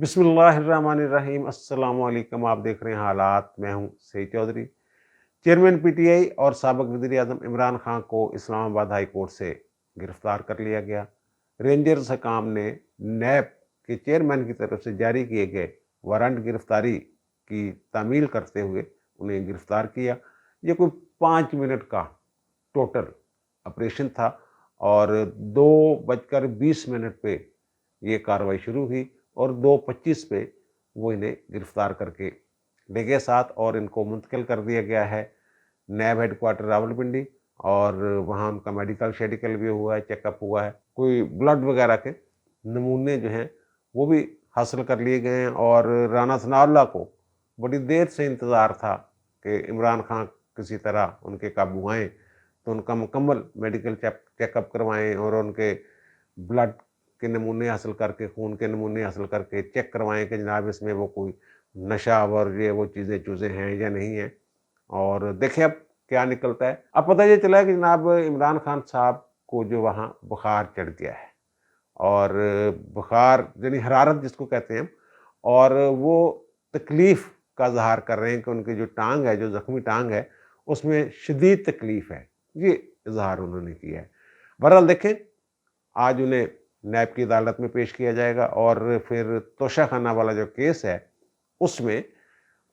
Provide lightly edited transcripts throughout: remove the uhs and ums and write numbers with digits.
बिस्मिल्लाहिर्रहमानिर्रहीम। अस्सलाम वालेकुम। आप देख रहे हैं हालात। मैं हूं सईद चौधरी। चेयरमैन पीटीआई और साबिक वज़ीर आज़म इमरान खान को इस्लामाबाद हाई कोर्ट से गिरफ्तार कर लिया गया। रेंजर्स हकाम ने नैब के चेयरमैन की तरफ से जारी किए गए वारंट गिरफ्तारी की तामील करते हुए उन्हें गिरफ्तार किया। ये कोई 5 मिनट का टोटल ऑपरेशन था और 2:20 पे ये कार्रवाई शुरू हुई और 2:25 पे वो इन्हें गिरफ्तार करके ले गए साथ और इनको मुंतकिल कर दिया गया है नैब हेडक्वार्टर रावलपिंडी। और वहाँ उनका मेडिकल शेडिकल भी हुआ है, चेकअप हुआ है, कोई ब्लड वगैरह के नमूने जो हैं वो भी हासिल कर लिए गए हैं। और राना सनाउल्लाह को बड़ी देर से इंतज़ार था कि इमरान खान किसी तरह उनके काबू आएँ तो उनका मुकम्मल मेडिकल चेकअप करवाएं और उनके ब्लड के नमूने हासिल करके, खून के नमूने हासिल करके चेक करवाएं कि जनाब इसमें वो कोई नशा और ये वो चीज़ें हैं या नहीं हैं। और देखें अब क्या निकलता है। अब पता ये चला है कि जनाब इमरान खान साहब को जो वहाँ बुखार चढ़ गया है और बुखार यानी हरारत जिसको कहते हैं, और वो तकलीफ़ का इज़हार कर रहे हैं कि उनकी जो टांग है, जो ज़ख्मी टांग है, उसमें शदीद तकलीफ़ है। ये इज़हार उन्होंने किया है। बहरहाल देखें, आज उन्हें नैब की अदालत में पेश किया जाएगा और फिर तोशाखाना वाला जो केस है उसमें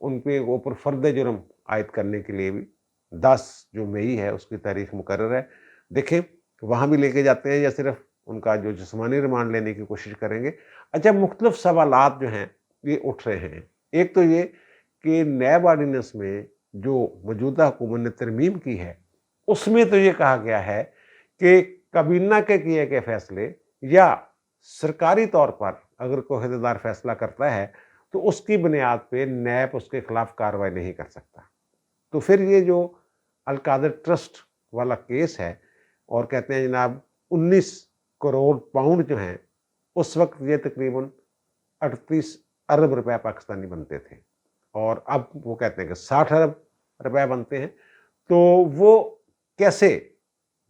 उनके ऊपर फ़र्द जुर्म आयद करने के लिए भी 10 जो मई है उसकी तारीख मुकर्रर है। देखें वहाँ भी लेके जाते हैं या सिर्फ उनका जो जिस्मानी रिमांड लेने की कोशिश करेंगे। अच्छा, मुख्तलिफ सवालात जो हैं ये उठ रहे हैं। एक तो ये कि नैब ऑर्डिनेंस में जो मौजूदा हुकूमत ने तरमीम की है उसमें तो ये कहा गया है कि काबीना के किए गए फैसले या सरकारी तौर पर अगर कोई अहदेदार फैसला करता है तो उसकी बुनियाद पे नैब उसके खिलाफ कार्रवाई नहीं कर सकता। तो फिर ये जो अलकादर ट्रस्ट वाला केस है और कहते हैं जनाब 19 करोड़ पाउंड जो हैं उस वक्त ये तकरीबन 38 अरब रुपए पाकिस्तानी बनते थे और अब वो कहते हैं कि 60 अरब रुपए बनते हैं। तो वो कैसे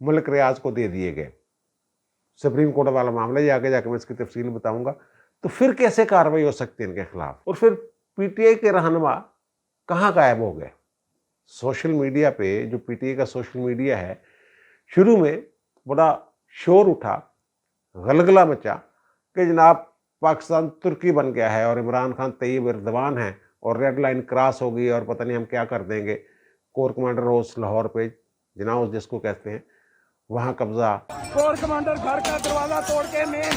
मुल्क रियाज को दे दिए गए, सुप्रीम कोर्ट वाला मामला, ये आगे जाकर मैं इसकी तफसील बताऊंगा। तो फिर कैसे कार्रवाई हो सकती है इनके खिलाफ। और फिर पीटीआई के रहनुमा कहाँ गायब हो गए। सोशल मीडिया पे जो पीटीआई का सोशल मीडिया है, शुरू में बड़ा शोर उठा, गलगला मचा कि जनाब पाकिस्तान तुर्की बन गया है और इमरान खान तैयब एर्दवान है और रेड लाइन क्रॉस हो गई और पता नहीं हम क्या कर देंगे। कोर कमांडर हाउस लाहौर पे, जनाब जिसको कहते हैं, वहाँ कब्जा। कोर कमांडर घर का दरवाजा तोड़ के मेन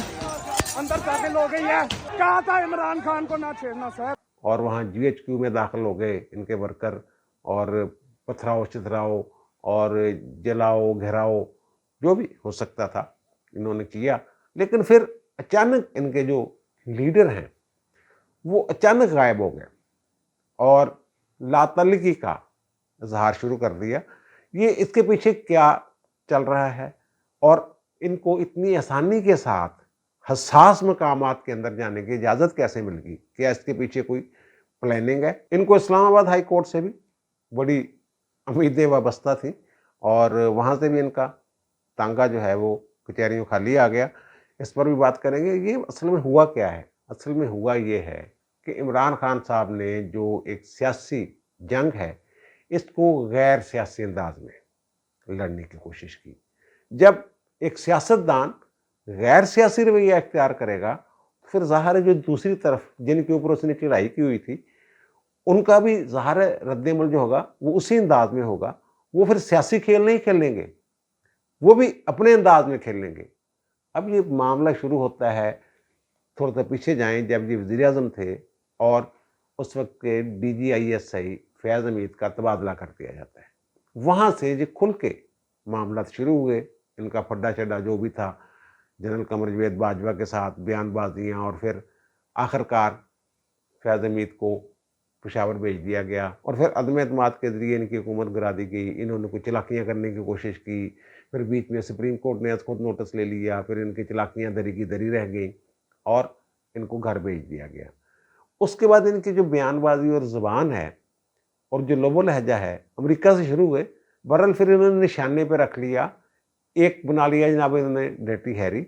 अंदर दाखिल हो गई है। कहा था इमरान खान को ना छेड़ना सर। और वहाँ जीएचक्यू में दाखिल हो गए इनके वर्कर और पथराव चिथराव और जलाओ घेराव जो भी हो सकता था इन्होंने किया। लेकिन फिर अचानक इनके जो लीडर हैं वो अचानक गायब हो गए और लातल्लुकी का इजहार शुरू कर दिया। ये इसके पीछे क्या चल रहा है और इनको इतनी आसानी के साथ हसास मकामात के अंदर जाने की इजाज़त कैसे मिल गई? क्या इसके पीछे कोई प्लानिंग है? इनको इस्लामाबाद हाई कोर्ट से भी बड़ी उम्मीदें वाबस्ता थी और वहाँ से भी इनका तांगा जो है वो कचहरियों खाली आ गया। इस पर भी बात करेंगे। ये असल में हुआ क्या है? असल में हुआ ये है कि इमरान खान साहब ने जो एक सियासी जंग है इसको गैर सियासी अंदाज में लड़ने की कोशिश की। जब एक सियासतदान गैर सियासी रवैया इख्तियार करेगा फिर ज़ाहिर है जो दूसरी तरफ जिनके ऊपर उसने चढ़ाई की हुई थी उनका भी ज़ाहिर है रद्द-ए-अमल जो होगा वो उसी अंदाज में होगा। वो फिर सियासी खेल नहीं खेलेंगे, वो भी अपने अंदाज में खेलेंगे। अब ये मामला शुरू होता है, थोड़ा सा पीछे जाएं, जब ये वज़ीर आज़म थे और उस वक्त के DGISI फैज़ हमीद का तबादला कर दिया जाता है। वहाँ से ये खुल के मामला शुरू हुए। इनका फड्डा चड्डा जो भी था जनरल कमर जवेद बाजवा के साथ बयानबाजियाँ और फिर आखिरकार फैज़ हमीद को पेशावर भेज दिया गया और फिर अदम एतमाद के ज़रिए इनकी हुकूमत गिरा दी गई। इन्होंने कुछ चलाकियाँ करने की कोशिश की, फिर बीच में सुप्रीम कोर्ट ने खुद नोटिस ले लिया, फिर इनकी चलाकियाँ दरी की दरी रह गई और इनको घर भेज दिया गया। उसके बाद इनकी जो बयानबाजी और ज़ुबान है और जो लबो लहजा है अमेरिका से शुरू हुए। बहरहाल फिर इन्होंने निशाने पर रख लिया, एक बना लिया जनाब इन्होंने dirty Harry,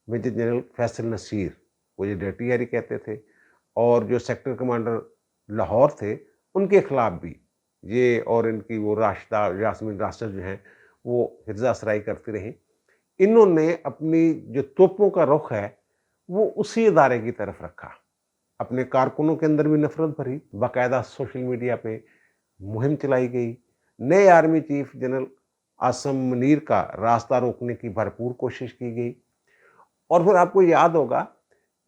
major general Faisal Naseer, وہ یہ ڈرٹی ہیری کہتے تھے، اور جو سیکٹر کمانڈر لاہور تھے ان کے خلاف بھی یہ، اور ان کی وہ راشدہ یاسمین راشد جو ہیں وہ حفظ اسرائی کرتی رہیں۔ انہوں نے اپنی جو توپوں کا رخ ہے وہ اسی ادارے کی طرف رکھا، اپنے کارکنوں کے اندر بھی نفرت بھری، باقاعدہ سوشل میڈیا پہ مہم چلائی گئی، نئے army chief general Asim Munir کا راستہ روکنے کی بھرپور کوشش کی گئی۔ اور پھر آپ کو یاد ہوگا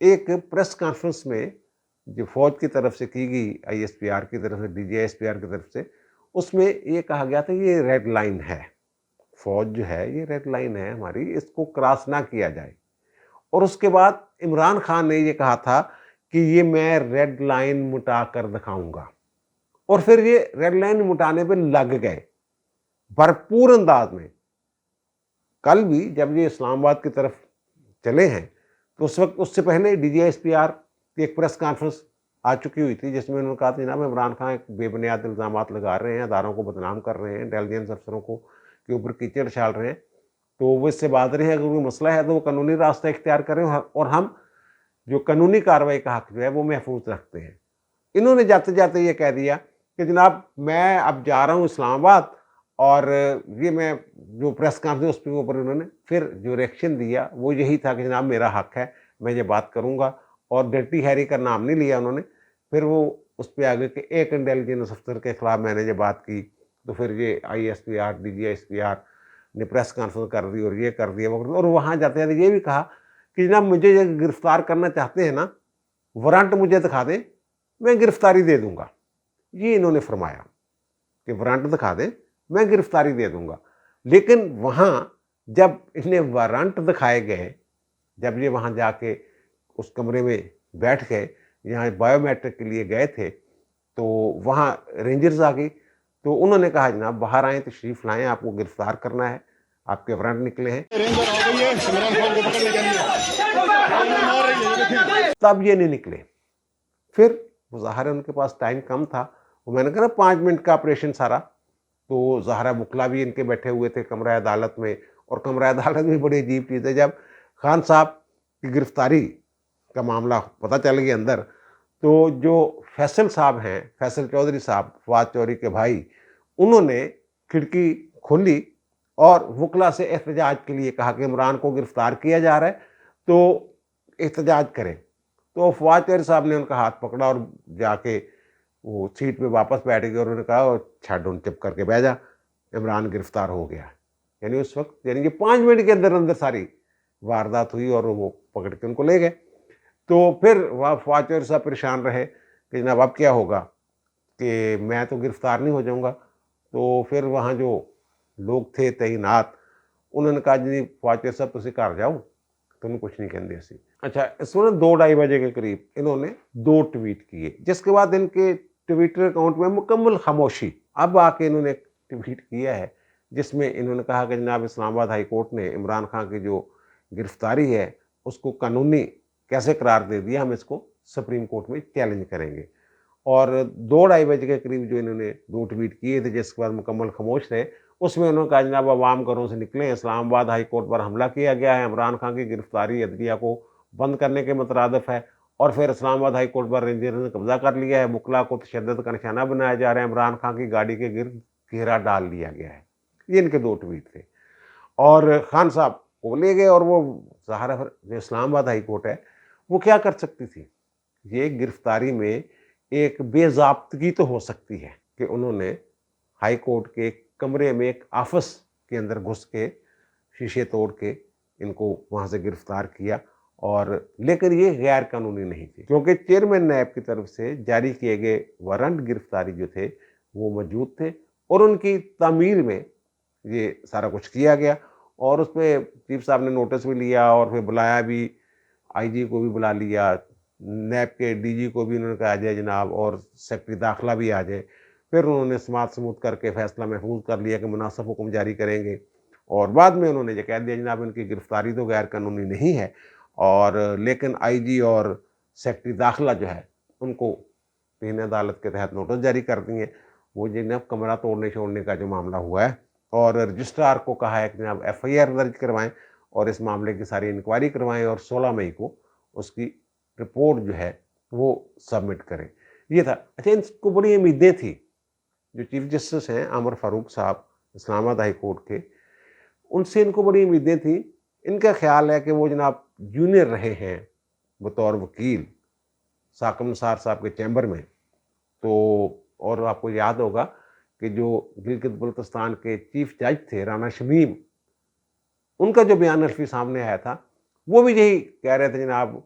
ایک پریس کانفرنس میں جو فوج کی طرف سے کی گئی، آئی ایس پی آر کی طرف سے، D G S P R کی طرف سے، اس میں یہ کہا گیا تھا یہ ریڈ لائن ہے، فوج جو ہے یہ ریڈ لائن ہے ہماری، اس کو کراس نہ کیا جائے۔ اور اس کے بعد عمران خان نے یہ کہا تھا کہ یہ میں ریڈ لائن مٹا کر دکھاؤں گا، اور پھر یہ ریڈ لائن مٹانے پہ لگ گئے بھرپور انداز میں۔ کل بھی جب یہ اسلام آباد کی طرف چلے ہیں تو اس وقت، اس سے پہلے D G S P R کی ایک پریس کانفرنس آ چکی ہوئی تھی جس میں انہوں نے کہا تھا جناب عمران خان ایک بے بنیاد الزامات لگا رہے ہیں، اداروں کو بدنام کر رہے ہیں، انٹیلیجنس افسروں کو کے اوپر کیچڑ ڈال رہے ہیں، تو وہ اس سے بات رہی ہے، اگر کوئی مسئلہ ہے تو وہ قانونی راستہ اختیار کریں، اور ہم جو قانونی کارروائی کا حق جو ہے وہ محفوظ رکھتے ہیں۔ انہوں نے جاتے جاتے یہ کہہ دیا کہ جناب میں اب جا رہا ہوں اسلام آباد، اور یہ میں جو پریس کانفرنس اس کے اوپر انہوں نے پھر جو ریئیکشن دیا وہ یہی تھا کہ جناب میرا حق ہے، میں یہ بات کروں گا، اور ڈرٹی ہیری کا نام نہیں لیا انہوں نے۔ پھر وہ اس پہ آگے کہ ایک انٹیلیجنس افسر کے خلاف میں نے یہ بات کی، تو پھر یہ I S P R, D G S P R نے پریس کانفرنس کر دی اور یہ کر دیا، اور وہاں جاتے جاتے یہ بھی کہا کہ جناب مجھے یہ گرفتار کرنا چاہتے ہیں نا، وارنٹ مجھے دکھا دیں، میں گرفتاری دے دوں گا۔ یہ انہوں نے فرمایا کہ وارنٹ دکھا دیں، میں گرفتاری دے دوں گا۔ لیکن وہاں جب انہیں وارنٹ دکھائے گئے، جب یہ وہاں جا کے اس کمرے میں بیٹھ گئے، یہاں بایو میٹرک کے لیے گئے تھے، تو وہاں رینجرز آ گئی، تو انہوں نے کہا جناب باہر آئیں، تشریف لائیں، آپ کو گرفتار کرنا ہے، آپ کے وارنٹ نکلے ہیں۔ تب یہ نہیں نکلے، پھر ظاہر ہے ان کے پاس ٹائم کم تھا، وہ میں نے کہا نا 5 منٹ کا آپریشن سارا، تو ظاہرہ بکلا بھی ان کے بیٹھے ہوئے تھے کمرہ عدالت میں، اور کمرہ عدالت بھی بڑی عجیب چیز ہے۔ جب خان صاحب کی گرفتاری کا معاملہ پتہ چل گیا اندر، تو جو فیصل صاحب ہیں، فیصل چودھری صاحب، فواد چودھری کے بھائی، انہوں نے کھڑکی کھولی اور وکلا سے احتجاج کے لیے کہا کہ عمران کو گرفتار کیا جا رہا ہے تو احتجاج کریں۔ تو فواد چودھری صاحب نے ان کا ہاتھ پکڑا اور جا کے وہ سیٹ پہ واپس بیٹھ گئے، اور انہوں نے کہا چھڈ ان چپ کر کے بیٹھ جا، عمران گرفتار ہو گیا۔ یعنی اس وقت، یعنی کہ 5 منٹ کے اندر اندر ساری واردات ہوئی اور وہ پکڑ کے ان کو لے گئے۔ تو پھر وہاں فواد چودھری صاحب پریشان رہے کہ جناب اب کیا ہوگا، کہ میں تو گرفتار نہیں ہو جاؤں گا۔ تو پھر وہاں جو لوگ تھے تعینات، انہوں نے کہا جی فواد چودھری صاحب تسی گھر جاؤ، تمہیں کچھ نہیں کہندے اسی۔ اچھا، اس میں 2-2:30 بجے کے قریب انہوں نے 2 ٹویٹ کیے، جس کے بعد ان کے ٹویٹر اکاؤنٹ میں مکمل خاموشی۔ اب آ کے انہوں نے ایک ٹویٹ کیا ہے جس میں انہوں نے کہا کہ جناب اسلام آباد ہائی کورٹ نے عمران خان کی جو گرفتاری ہے اس کو قانونی کیسے قرار دے دیا، ہم اس کو سپریم کورٹ میں چیلنج کریں گے۔ اور 2-2:30 بجے کے قریب جو انہوں نے 2 ٹویٹ کیے تھے جس کے بعد مکمل خاموش رہے، اس میں انہوں نے کہا جناب عوام گھروں سے نکلیں، اسلام آباد ہائی کورٹ پر حملہ کیا گیا ہے، عمران خان کی گرفتاری عدلیہ کو بند کرنے کے مترادف ہے، اور پھر اسلام آباد ہائی کورٹ پر رینجرز نے قبضہ کر لیا ہے، وکلا کو تشدد کا نشانہ بنایا جا رہا ہے، عمران خان کی گاڑی کے گرد گھیرا ڈال لیا گیا ہے۔ یہ ان کے 2 ٹویٹ تھے، اور خان صاحب کو لے گئے، اور وہ ظاہر ہے جو اسلام آباد ہائی کورٹ ہے وہ کیا کر سکتی تھی؟ یہ گرفتاری میں ایک بے ضابطگی تو ہو سکتی ہے کہ انہوں نے ہائی کورٹ کے کمرے میں ایک آفس کے اندر گھس کے شیشے توڑ کے ان کو وہاں سے گرفتار کیا، اور لیکن یہ غیر قانونی نہیں تھی، کیونکہ چیئرمین نیب کی طرف سے جاری کیے گئے وارنٹ گرفتاری جو تھے وہ موجود تھے، اور ان کی تعمیل میں یہ سارا کچھ کیا گیا، اور اس پہ چیف صاحب نے نوٹس بھی لیا، اور پھر بلایا بھی، آئی جی کو بھی بلا لیا، نیب کے ڈی جی کو بھی انہوں نے کہا آ جائے جناب، اور سیکرٹری داخلہ بھی آ جائے۔ پھر انہوں نے سماعت سموت کر کے فیصلہ محفوظ کر لیا کہ مناسب حکم جاری کریں گے، اور بعد میں انہوں نے یہ کہہ دیا جناب ان کی گرفتاری تو غیر قانونی نہیں ہے، اور لیکن آئی جی اور سیکرٹری داخلہ جو ہے ان کو تین عدالت کے تحت نوٹس جاری کر دی ہیں۔ وہ جناب کمرہ توڑنے چھوڑنے کا جو معاملہ ہوا ہے، اور رجسٹرار کو کہا ہے کہ جناب ایف آئی آر درج کروائیں اور اس معاملے کی ساری انکوائری کروائیں، اور 16 مئی کو اس کی रिपोर्ट जो है वो सबमिट करें, ये था। अच्छा, इनको बड़ी उम्मीदें थी, जो चीफ जस्टिस हैं आमर फारूक साहब इस्लामाबाद हाई कोर्ट के, उनसे इनको बड़ी उम्मीदें थी। इनका ख्याल है कि वो जनाब जूनियर रहे हैं बतौर वकील साकम निसार साहब के चैम्बर में, तो और आपको याद होगा कि जो गिलगित बल्तिस्तान के चीफ जज थे राना शमीम, उनका जो बयान हल्फी सामने आया था वो भी यही कह रहे थे जनाब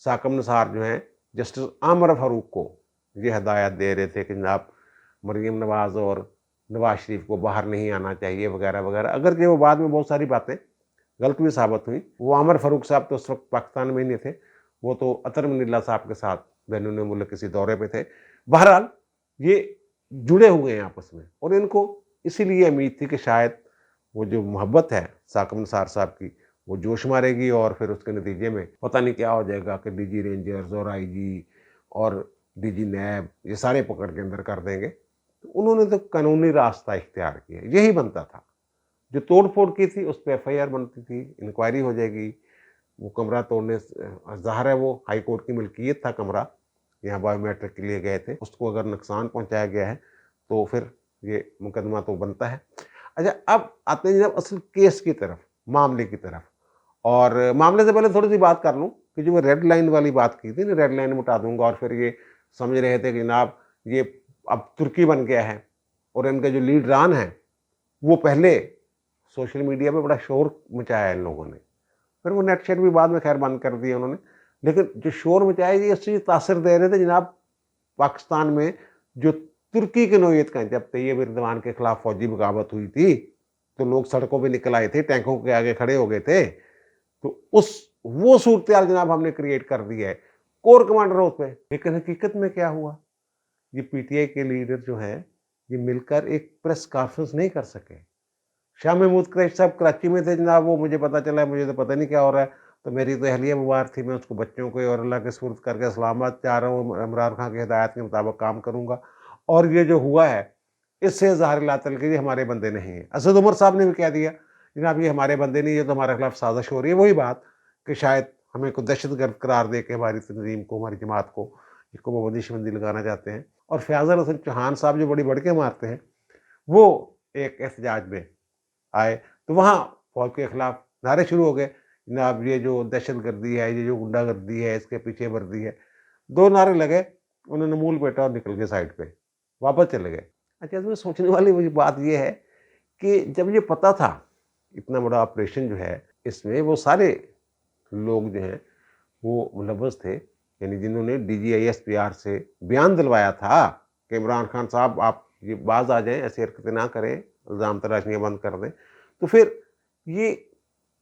साकम निसार जो हैं जस्टिस आमर फारूक को ये हदायत दे रहे थे कि जनाब मरीम नवाज़ और नवाज शरीफ को बाहर नहीं आना चाहिए वगैरह वगैरह। अगर कि वो बाद में बहुत सारी बातें गलत भी साबित हुई। वो आमर फारूक साहब तो उस वक्त पाकिस्तान में ही नहीं थे, वो तो अतर मनीला साहब के साथ बैरून मुल्क किसी दौरे पे थे। बहरहाल ये जुड़े हुए हैं आपस में, और इनको इसीलिए उम्मीद थी कि शायद वो जो मोहब्बत है साकम निसार साहब की वो जोश मारेगी, और फिर उसके नतीजे में पता नहीं क्या हो जाएगा कि डीजी रेंजर्स और आईजी और डीजी नैब ये सारे पकड़ के अंदर कर देंगे। तो उन्होंने तो कानूनी रास्ता इख्तियार किया, यही बनता था। जो तोड़ फोड़ की थी उस पर FIR बनती थी, इंक्वायरी हो जाएगी। वो कमरा तोड़ने ज़ाहिर है वो हाई कोर्ट की मिल्कियत था कमरा, यहाँ बायोमेट्रिक के लिए गए थे, उसको अगर नुकसान पहुँचाया गया है तो फिर ये मुकदमा तो बनता है। अच्छा, अब आते हैं जब असल केस की तरफ, मामले की तरफ, और मामले से पहले थोड़ी सी बात कर लूँ कि जो रेड लाइन वाली बात की थी ना, रेड लाइन मिटा दूंगा, और फिर ये समझ रहे थे कि जनाब ये अब तुर्की बन गया है, और इनका जो लीडरान है वो पहले सोशल मीडिया पे बड़ा शोर मचाया इन लोगों ने, फिर वो नेट शेट भी बाद में खैर बंद कर दिया उन्होंने, लेकिन जो शोर मचाया ये इससे तासर दे रहे थे जनाब पाकिस्तान में जो तुर्की की नोयत का, जब तैयब एर्दोगान के खिलाफ फौजी बगावत हुई थी तो लोग सड़कों पे निकल आए थे, टैंकों के आगे खड़े हो गए थे, तो वो सूरत जनाब हमने क्रिएट कर दी है कोर कमांडरों पे। लेकिन हकीकत में क्या हुआ, ये PTI के लीडर जो हैं ये मिलकर एक प्रेस कॉन्फ्रेंस नहीं कर सके। शाह महमूद कुरैशी साहब कराची में थे जनाब, वो मुझे पता चला, मुझे तो पता नहीं क्या हो रहा है, तो मेरी तो अहलिया बीमार थी, मैं उसको बच्चों को और अल्लाह के सुपुर्द करके इस्लामाबाद जा रहा हूँ, इमरान खान की हिदायत के मुताबिक काम करूँगा, और ये जो हुआ है इससे ज़ाहिर लातल के ये हमारे बंदे नहीं हैं। असद उमर साहब ने भी कह दिया जनाब ये हमारे बंदे नहीं, ये तो हमारे खिलाफ साजिश हो रही है। वही बात कि शायद हमें को दहशतगर्द करार दे के हमारी तंजीम को, हमारी जमात को इसको वो बंदी लगाना चाहते हैं। और फयाज़ल हसन चौहान साहब जो बड़ी बढ़ के मारते हैं, वो एक एहतजाज में आए, तो वहाँ फौज के खिलाफ नारे शुरू हो गए, जनाब ये जो दहशतगर्दी है, ये जो गुंडागर्दी है, इसके पीछे वर्दी है। 2 नारे लगे, उन्होंने मूल पेटा और निकल गए साइड पे, वापस चले गए। अच्छा, इसमें सोचने वाली बात ये है कि जब ये पता था इतना बड़ा ऑपरेशन जो है इसमें वो सारे लोग जो हैं वो मुलव्वस थे, यानी जिन्होंने DGISPR से बयान दिलवाया था कि इमरान खान साहब आप ये बाज आ जाएं, ऐसी हरकतें ना करें, इल्ज़ाम तराशियाँ बंद कर दें। तो फिर ये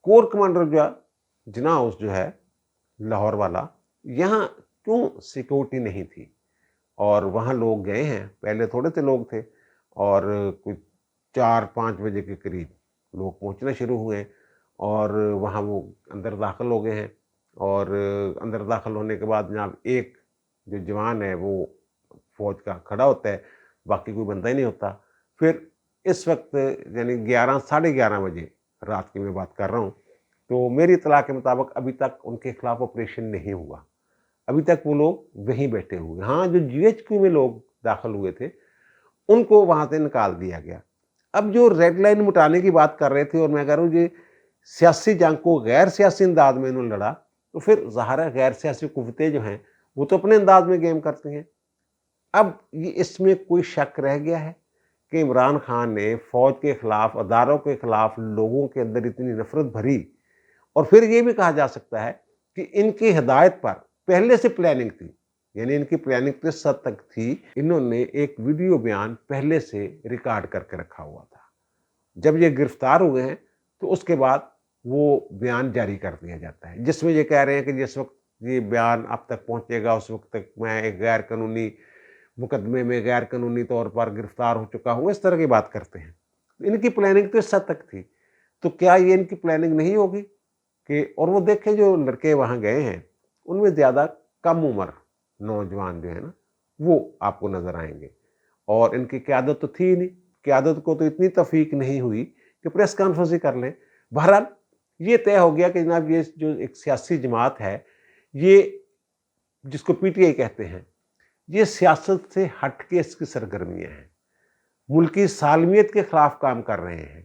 कोर कमांडर जना हाउस जो है लाहौर वाला, यहाँ क्यों सिक्योरिटी नहीं थी, और वहाँ लोग गए हैं, पहले थोड़े से लोग थे, और कुछ 4-5 बजे के करीब लोग पहुँचना शुरू हुए, और वहाँ वो अंदर दाखिल हो गए हैं, और अंदर दाखिल होने के बाद जनाब एक जो जवान है वो फौज का खड़ा होता है, बाकी कोई बंदा ही नहीं होता। फिर इस वक्त यानी 11 साढ़े 11 बजे रात की मैं बात कर रहा हूँ, तो मेरी इत्तला के मुताबिक अभी तक उनके खिलाफ ऑपरेशन नहीं हुआ, अभी तक वो लोग वहीं बैठे हुए। हाँ, जो GHQ में लोग दाखिल हुए थे उनको वहाँ से निकाल दिया गया। अब जो रेड लाइन मिटाने की बात कर रहे थे, और मैं कह रहा हूँ ये सियासी जंग को गैर सियासी अंदाज में इन्होंने लड़ा, तो फिर ज़ाहिर है गैर सियासी कुव्वतें जो हैं वो तो अपने अंदाज में गेम करती हैं। अब ये इसमें कोई शक रह गया है कि इमरान खान ने फ़ौज के ख़िलाफ़, अदारों के ख़िलाफ़ लोगों के अंदर इतनी नफ़रत भरी, और फिर ये भी कहा जा सकता है कि इनकी हिदायत पर पहले से प्लानिंग थी, यानी इनकी प्लानिंग तो इस हद तक थी, इन्होंने एक वीडियो बयान पहले से रिकॉर्ड करके रखा हुआ था। जब ये गिरफ्तार हुए हैं तो उसके बाद वो बयान जारी कर दिया जाता है, जिसमें ये कह रहे हैं कि जिस वक्त ये बयान अब तक पहुंचेगा उस वक्त तक मैं एक गैर कानूनी मुकदमे में गैर कानूनी तौर पर गिरफ्तार हो चुका हूँ, इस तरह की बात करते हैं। इनकी प्लानिंग तो इस हद तक थी, तो क्या ये इनकी प्लानिंग नहीं होगी कि, और वो देखें जो लड़के वहाँ गए हैं उनमें ज़्यादा कम उम्र नौजवान जो है ना वो आपको नज़र आएंगे, और इनकी क़यादत तो थी नहीं, क़यादत को तो इतनी तौफीक नहीं हुई कि प्रेस कॉन्फ्रेंस ही कर लें। बहरहाल ये तय हो गया कि जनाब ये जो एक सियासी जमात है ये جس کو PTI کہتے ہیں، یہ سیاست سے ہٹ کے اس کی سرگرمیاں ہیں، ملکی سالمیت کے خلاف کام کر رہے ہیں،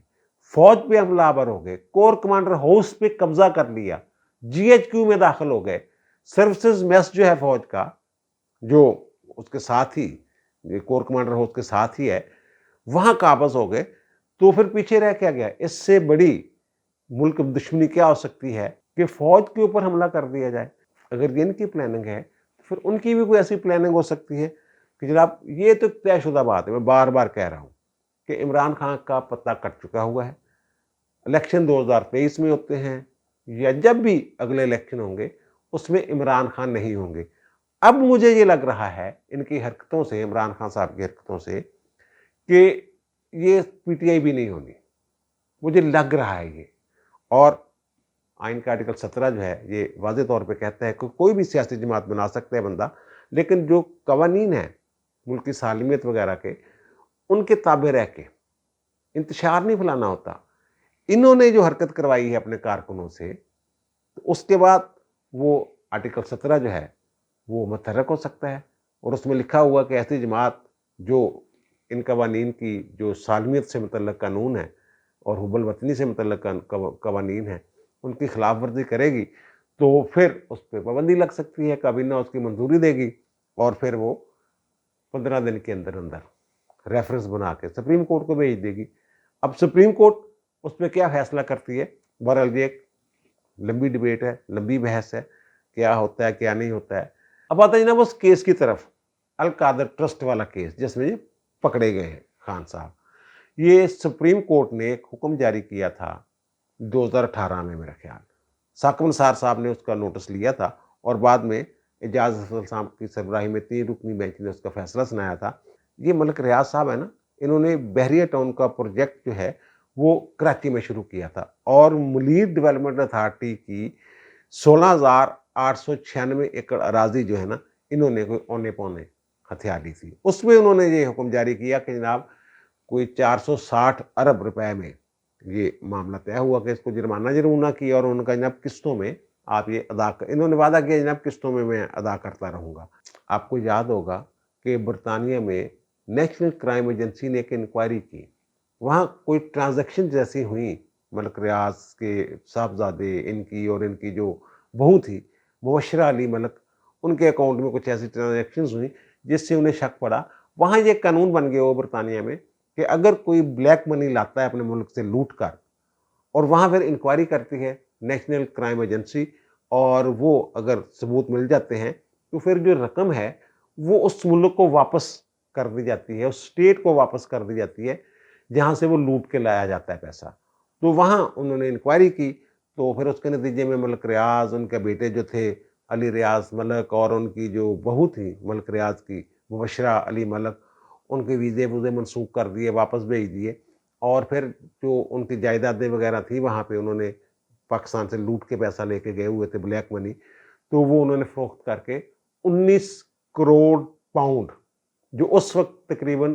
فوج پہ حملہ آور ہو گئے، کور کمانڈر ہاؤس پہ قبضہ کر لیا، GHQ میں داخل ہو گئے، سروسز میس جو ہے فوج کا، جو اس کے ساتھ ہی کور کمانڈر ہاؤس کے ساتھ ہی ہے، وہاں قابض ہو گئے۔ تو پھر پیچھے رہ کیا گیا؟ اس سے بڑی ملک دشمنی کیا ہو سکتی ہے کہ فوج کے اوپر حملہ کر دیا جائے؟ اگر یہ ان کی پلاننگ ہے تو پھر ان کی بھی کوئی ایسی پلاننگ ہو سکتی ہے کہ جناب یہ تو طے شدہ بات ہے، میں بار بار کہہ رہا ہوں کہ عمران خان کا پتہ کٹ چکا ہوا ہے۔ الیکشن 2023 میں ہوتے ہیں یا جب بھی اگلے الیکشن ہوں گے، اس میں عمران خان نہیں ہوں گے۔ اب مجھے یہ لگ رہا ہے ان کی حرکتوں سے، عمران خان صاحب کی حرکتوں سے، کہ یہ PTI بھی نہیں ہونی، مجھے لگ رہا ہے یہ۔ اور آئین کا آرٹیکل 17 جو ہے یہ واضح طور پہ کہتا ہے کہ کوئی بھی سیاسی جماعت بنا سکتا ہے بندہ، لیکن جو قوانین ہیں ملکی سالمیت وغیرہ کے، ان کے تابع رہ کے انتشار نہیں پھیلانا ہوتا۔ انہوں نے جو حرکت کروائی ہے اپنے کارکنوں سے، تو اس کے بعد وہ آرٹیکل 17 جو ہے وہ متحرک ہو سکتا ہے، اور اس میں لکھا ہوا کہ ایسی جماعت جو ان قوانین کی جو سالمیت سے متعلق قانون ہے اور حب الوطنی سے متعلق قوانین ہیں ان کی خلاف ورزی کرے گی تو پھر اس پہ پابندی لگ سکتی ہے، کابینہ اس کی منظوری دے گی، اور پھر وہ 15 دن کے اندر اندر ریفرنس بنا کے سپریم کورٹ کو بھیج دے گی۔ اب سپریم کورٹ اس پہ کیا فیصلہ کرتی ہے؟ بہرحال یہ ایک لمبی ڈبیٹ ہے، لمبی بحث ہے، کیا ہوتا ہے کیا نہیں ہوتا ہے۔ اب آتا ہے جناب اس کیس کی طرف، القادر ٹرسٹ والا کیس جس میں پکڑے گئے ہیں خان صاحب۔ یہ سپریم کورٹ نے ایک حکم جاری کیا تھا 2018 میں، میرا خیال ثاقب نثار صاحب نے اس کا نوٹس لیا تھا، اور بعد میں اعجاز افضل صاحب کی سربراہی میں 3 رکنی بینچ نے اس کا فیصلہ سنایا تھا۔ یہ ملک ریاض صاحب ہے نا، انہوں نے بحریہ ٹاؤن کا پروجیکٹ جو ہے وہ کراچی میں شروع کیا تھا، اور ملیر ڈیولپمنٹ اتھارٹی کی 16,896 ایکڑ اراضی جو ہے نا، انہوں نے کوئی اونے پونے ہتھیار لی تھی۔ اس میں انہوں نے یہ حکم جاری کیا کہ جناب کوئی 460 ارب روپے میں یہ معاملہ طے ہوا کہ اس کو جرمانہ ضرور کیا، اور ان کا جناب قسطوں میں آپ یہ ادا کر، انہوں نے وعدہ کیا جناب قسطوں میں ادا کرتا رہوں گا۔ آپ کو یاد ہوگا کہ برطانیہ میں نیشنل کرائم ایجنسی نے ایک انکوائری کی، وہاں کوئی ٹرانزیکشن جیسی ہوئیں ملک ریاض کے صاحبزادے ان کی اور ان کی جو بہو تھی مبشرہ علی ملک، ان کے اکاؤنٹ میں کچھ ایسی ٹرانزیکشنز ہوئیں جس سے انہیں شک پڑا۔ وہاں یہ قانون بن گیا وہ برطانیہ میں کہ اگر کوئی بلیک منی لاتا ہے اپنے ملک سے لوٹ کر، اور وہاں پھر انکوائری کرتی ہے نیشنل کرائم ایجنسی، اور وہ اگر ثبوت مل جاتے ہیں تو پھر جو رقم ہے وہ اس ملک کو واپس کر دی جاتی ہے، اس اسٹیٹ کو واپس کر دی جاتی ہے جہاں سے وہ لوٹ کے لایا جاتا ہے پیسہ۔ تو وہاں انہوں نے انکوائری کی، تو پھر اس کے نتیجے میں ملک ریاض، ان کے بیٹے جو تھے علی ریاض ملک، اور ان کی جو بہو تھی ملک ریاض کی مبشرہ علی ملک، ان کے ویزے منسوخ کر دیے، واپس بھیج دیے، اور پھر جو ان کی جائیدادیں وغیرہ تھی وہاں پہ انہوں نے پاکستان سے لوٹ کے پیسہ لے کے گئے ہوئے تھے بلیک منی، تو وہ انہوں نے فروخت کر کے 19 کروڑ پاؤنڈ، جو اس وقت تقریباً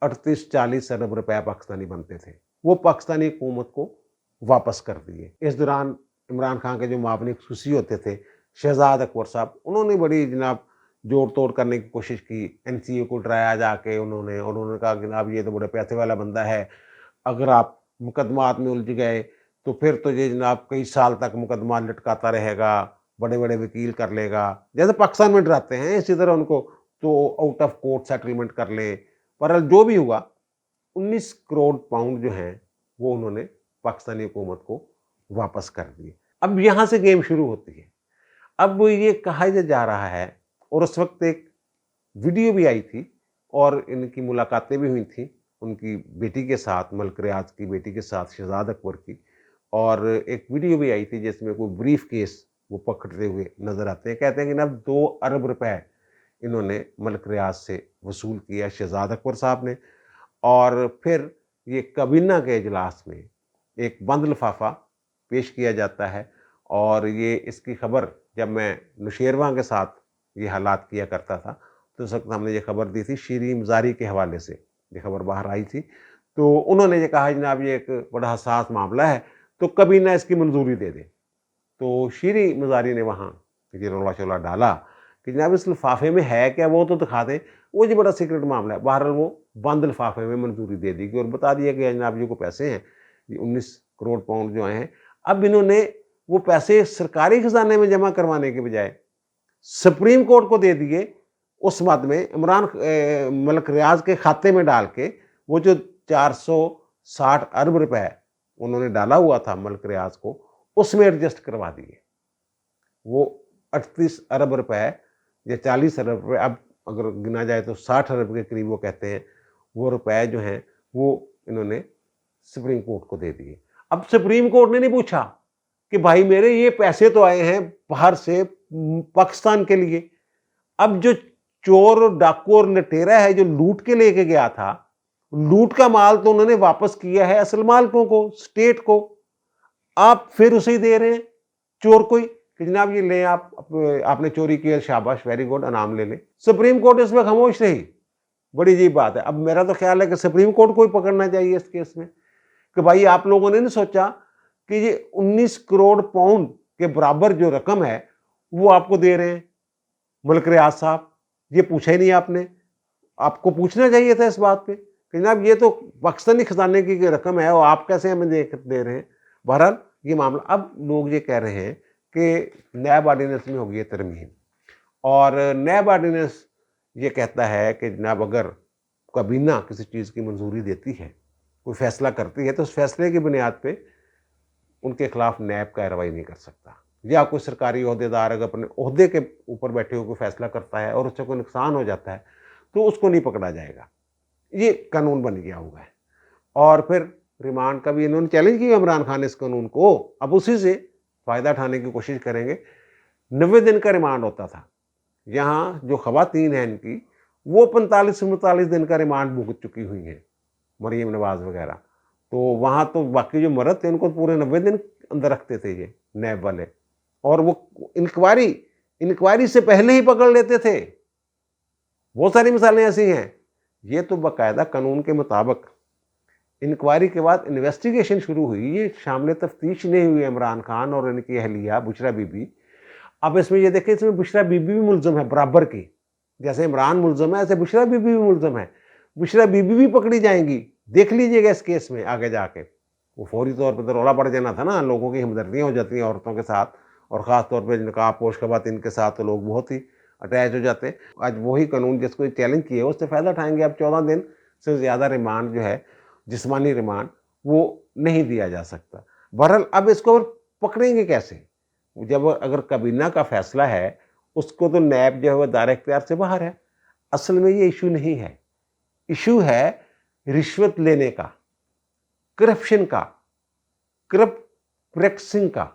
38-40 ارب روپے پاکستانی بنتے تھے، وہ پاکستانی حکومت کو واپس کر دیے۔ اس دوران عمران خان کے جو معاون خصوصی ہوتے تھے شہزاد اکبر صاحب، انہوں نے بڑی جناب جوڑ توڑ کرنے کی کوشش کی، NCA کو ڈرایا جا کے انہوں نے کہا کہ جناب یہ تو بڑے پیسے والا بندہ ہے، اگر آپ مقدمات میں الجھ گئے تو پھر تو یہ جناب کئی سال تک مقدمات لٹکاتا رہے گا، بڑے بڑے وکیل کر لے گا، جیسے پاکستان میں ڈراتے ہیں اسی طرح ان کو تو آؤٹ آف کورٹ سیٹلمنٹ کر لیں۔ پر جو بھی ہوا 19 کروڑ پاؤنڈ جو ہیں وہ انہوں نے پاکستانی حکومت کو واپس کر دیے۔ اب یہاں سے گیم شروع ہوتی ہے۔ اب یہ کہا جا رہا ہے، اور اس وقت ایک ویڈیو بھی آئی تھی اور ان کی ملاقاتیں بھی ہوئی تھیں ان کی بیٹی کے ساتھ، ملک ریاض کی بیٹی کے ساتھ شہزاد اکبر کی، اور ایک ویڈیو بھی آئی تھی جس میں کوئی بریف کیس وہ پکڑتے ہوئے نظر آتے ہیں، کہتے ہیں کہ جناب 2 ارب روپے انہوں نے ملک ریاض سے وصول کیا شہزاد اکبر صاحب نے، اور پھر یہ کابینہ کے اجلاس میں ایک بند لفافہ پیش کیا جاتا ہے، اور یہ اس کی خبر جب میں نوشیروان کے ساتھ یہ حالات کیا کرتا تھا تو اس وقت ہم نے یہ خبر دی تھی، شیریں مزاری کے حوالے سے یہ خبر باہر آئی تھی، تو انہوں نے یہ کہا جناب یہ ایک بڑا حساس معاملہ ہے تو کابینہ اس کی منظوری دے دے۔ تو شیریں مزاری نے وہاں یہ رولا شولا ڈالا कि जनाब इस लिफाफे में है क्या वो तो दिखा दें, वो जी बड़ा सीक्रेट मामला है। बहरहाल वो बंद लिफाफे में मंजूरी दे दी गई और बता दिया गया जनाब जी को पैसे हैं, ये 19 करोड़ पाउंड जो आए हैं। अब इन्होंने वो पैसे सरकारी खजाने में जमा करवाने के बजाय सुप्रीम कोर्ट को दे दिए, उस मद में इमरान मलिक रियाज के खाते में डाल के वो जो 460 अरब रुपए उन्होंने डाला हुआ था मलिक रियाज को, उसमें एडजस्ट करवा दिए। वो 38 अरब रुपए या 40 अरब रुपए, अब अगर गिना जाए तो 60 अरब के करीब वो कहते हैं, वो रुपए जो हैं वो इन्होंने सुप्रीम कोर्ट को दे दिए। अब सुप्रीम कोर्ट ने नहीं पूछा कि भाई मेरे ये पैसे तो आए हैं बाहर से पाकिस्तान के लिए। अब जो चोर और डाकू और लुटेरा है जो लूट के लेके गया था, लूट का माल तो उन्होंने वापस किया है असल मालिकों को, स्टेट को। आप फिर उसे ही दे रहे हैं चोर को ही कि जनाब ये ले, आपने चोरी किया, शाबाश, वेरी गुड, इनाम ले लें। सुप्रीम कोर्ट इसमें खामोश रही। बड़ी अजीब बात है। अब मेरा तो ख्याल है कि सुप्रीम कोर्ट को ही पकड़ना चाहिए इस केस में कि भाई आप लोगों ने नहीं सोचा कि ये 19 करोड़ पाउंड के बराबर जो रकम है वो आपको दे रहे हैं मलिक रियाज साहब, ये पूछा ही नहीं आपने। आपको पूछना चाहिए था इस बात पे कि जनाब ये तो पाकिस्तानी खजाने की रकम है और आप कैसे हमें दे रहे हैं। बहरहाल ये मामला, अब लोग ये कह रहे हैं कि नैब ऑर्डिनेंस में होगी तरमीम, और नैब ऑर्डिनेंस ये कहता है कि जनाब अगर काबीना किसी चीज़ की मंजूरी देती है, कोई फैसला करती है, तो उस फैसले की बुनियाद पे उनके खिलाफ नैब कार्रवाई नहीं कर सकता। या कोई सरकारी ओहदेदार अगर अपने ओहदे के ऊपर बैठे हुए कोई फैसला करता है और उससे कोई नुकसान हो जाता है तो उसको नहीं पकड़ा जाएगा। ये कानून बन गया हुआ है। और फिर रिमांड का भी इन्होंने चैलेंज किया इमरान खान इस कानून को, अब उसी से फ़ायदा उठाने की कोशिश करेंगे। 90 दिन का रिमांड होता था, यहाँ जो खवातीन हैं इनकी वो 45 दिन का रिमांड भुगत चुकी हुई हैं, मरीम नवाज वगैरह। तो वहाँ तो बाकी जो मर्द थे उनको पूरे 90 दिन अंदर रखते थे ये नैब वाले, और वो इंक्वायरी से पहले ही पकड़ लेते थे। बहुत सारी मिसालें ऐसी हैं। ये तो बाकायदा कानून के मुताबिक इंक्वायरी के बाद इन्वेस्टिगेशन शुरू हुई, ये शामिल तफ्तीश नहीं हुई इमरान खान और इनकी अहलिया बुशरा बीबी। अब इसमें ये देखें, इसमें बुशरा बीबी भी मुल्ज़म है बराबर की, जैसे इमरान मुल्ज़म है ऐसे बुशरा बीबी भी मुल्ज़म है। बुशरा बीबी भी पकड़ी जाएंगी, देख लीजिएगा इस केस में आगे जाके। वो फौरी तौर पर तो रौला पड़ जाना था ना, लोगों की हमदर्दियाँ हो जाती हैं औरतों के साथ, और ख़ास तौर पर नकाब पोश खवातीन के साथ तो लोग बहुत ही अटैच हो जाते हैं। आज वही कानून जिसको चैलेंज किए उससे फ़ायदा उठाएंगे। अब 14 दिन से ज़्यादा रिमांड जो है, जिस्मानी रिमांड, वो नहीं दिया जा सकता। बहरहाल अब इसको पकड़ेंगे कैसे, जब अगर काबीना का फैसला है उसको तो नैब जो है वह दायरे इख्तियार से बाहर है। असल में ये इशू नहीं है, इशू है रिश्वत लेने का, करप्शन का, करप्ट प्रैक्टिसिंग का।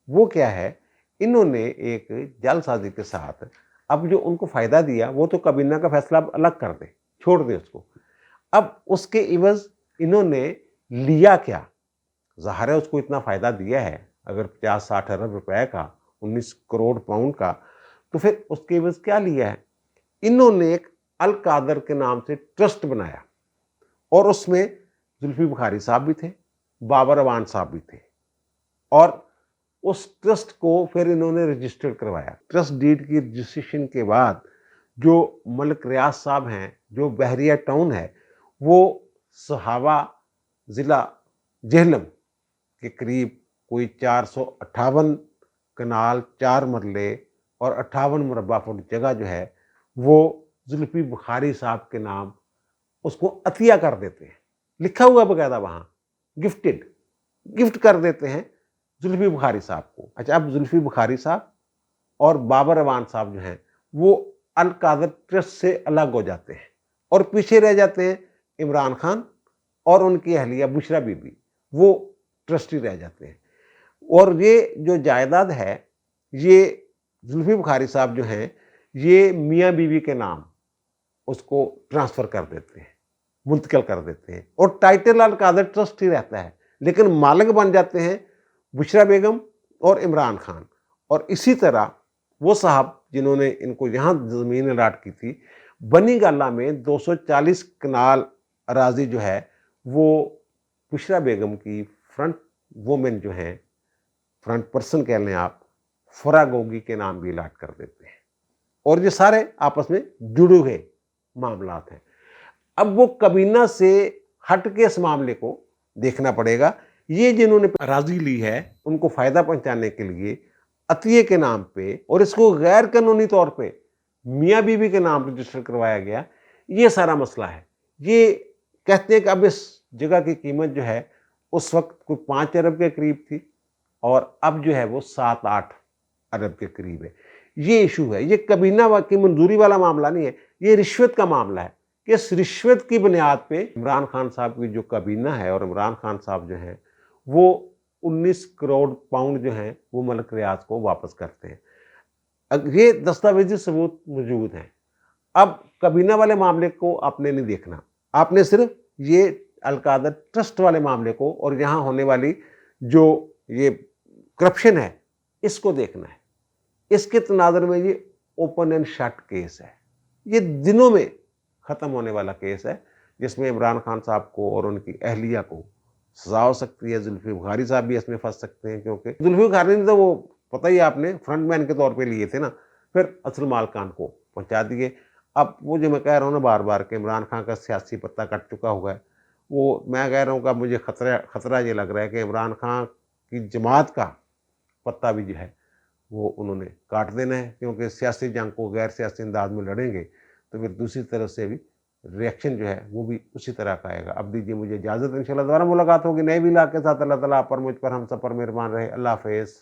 वो क्या है, इन्होंने एक जालसाजी के साथ अब जो उनको फ़ायदा दिया वो तो काबीना का फैसला अब अलग कर दे, छोड़ दे उसको। अब उसके इवज़ इन्होंने लिया क्या? ज़ाहिर है उसको इतना फ़ायदा दिया है, अगर 50-60 अरब रुपए का, 19 करोड़ पाउंड का, तो फिर उसके इवज़ क्या लिया है? इन्होंने एक अल कादर के नाम से ट्रस्ट बनाया और उसमें जुल्फी बुखारी साहब भी थे, बाबर अवान साहब भी थे, और उस ट्रस्ट को फिर इन्होंने रजिस्टर्ड करवाया। ट्रस्ट डीड की रजिस्ट्रेशन के बाद जो मलिक रियाज साहब हैं, जो बहरिया टाउन है, वो सहावा ज़िला जेहलम के करीब कोई 458 कनाल, 4 मरले और 58 मुरब्बा फुट जगह जो है वो जुल्फी बुखारी साहब के नाम उसको अतिया कर देते हैं। लिखा हुआ बकायदा वहाँ, गिफ्ट कर देते हैं जुल्फी बुखारी साहब को। अच्छा, अब जुल्फी बुखारी साहब और बाबर अवान साहब जो हैं वो अल कादर ट्रस्ट से अलग हो जाते हैं और पीछे रह जाते हैं इमरान खान और उनकी अहलिया बुशरा बीबी, वो ट्रस्टी रह जाते हैं। और ये जो जायदाद है ये जुल्फी बुखारी साहब जो हैं ये मियाँ बीवी के नाम उसको ट्रांसफ़र कर देते हैं, मुंतकिल कर देते हैं, और टाइटल अल कादर ट्रस्ट ही रहता है, लेकिन मालिक बन जाते हैं बुशरा बेगम और इमरान खान। और इसी तरह वो साहब जिन्होंने इनको यहाँ ज़मीन अलाट की थी, बनी गाला में 240 कनाल अराजी जो है वो बुशरा बेगम की फ्रंट वुमेन जो हैं, फ्रंट पर्सन कह लें आप, फरा गोगी के नाम भी अलाट कर देते हैं। और ये सारे आपस में जुड़े हुए मामलात हैं। अब वो कबीना से हट के इस मामले को देखना पड़ेगा। ये जिन्होंने राजी ली है उनको फायदा पहुंचाने के लिए अतिये के नाम पे और इसको गैर कानूनी तौर पे मियाँ बीवी के नाम रजिस्टर करवाया गया, ये सारा मसला है। ये कहते हैं कि अब इस जगह की कीमत जो है उस वक्त कोई 5 अरब के करीब थी और अब जो है वो 7-8 अरब के करीब है। ये इशू है, ये कबीना की मंजूरी वाला मामला नहीं है, ये रिश्वत का मामला है कि इस रिश्वत की बुनियाद पे इमरान खान साहब की जो कबीना है और इमरान खान साहब जो हैं वो 19 करोड़ पाउंड जो हैं वो मलिक रियाज को वापस करते हैं। ये दस्तावेजी सबूत मौजूद हैं। अब कबीना वाले मामले को आपने नहीं देखना, आपने सिर्फ ये अलकादर ट्रस्ट वाले मामले को और यहाँ होने वाली जो ये करप्शन है इसको देखना है। इसके तनाज़ुर में ये ओपन एंड शट केस है, ये दिनों में ख़त्म होने वाला केस है जिसमें इमरान खान साहब को और उनकी अहलिया को सजा हो सकती है। जुल्फी बुखारी साहब भी इसमें फंस सकते हैं क्योंकि जुल्फी बुखारी ने तो वो पता ही आपने फ्रंट मैन के तौर पे लिए थे ना, फिर असल मालकान को पहुंचा दिए। अब वो जो मैं कह रहा हूँ ना बार बार कि इमरान खान का सियासी पत्ता कट चुका हुआ है, वो मैं कह रहा हूँ कि मुझे खतरा ये लग रहा है कि इमरान खान की जमात का पत्ता भी जो है वो उन्होंने काट देना है, क्योंकि सियासी जंग को गैर सियासी अंदाज में लड़ेंगे तो फिर दूसरी तरफ से भी रिएक्शन जो है वो भी उसी तरह का आएगा। अब दीजिए मुझे इजाज़त, इंशाल्लाह दोबारा मुलाकात होगी नए भी इलाके के साथ। अल्लाह ताला आप पर, मुझ पर, हम सब पर मेहरबान रहे। अल्लाह हाफ़िज़।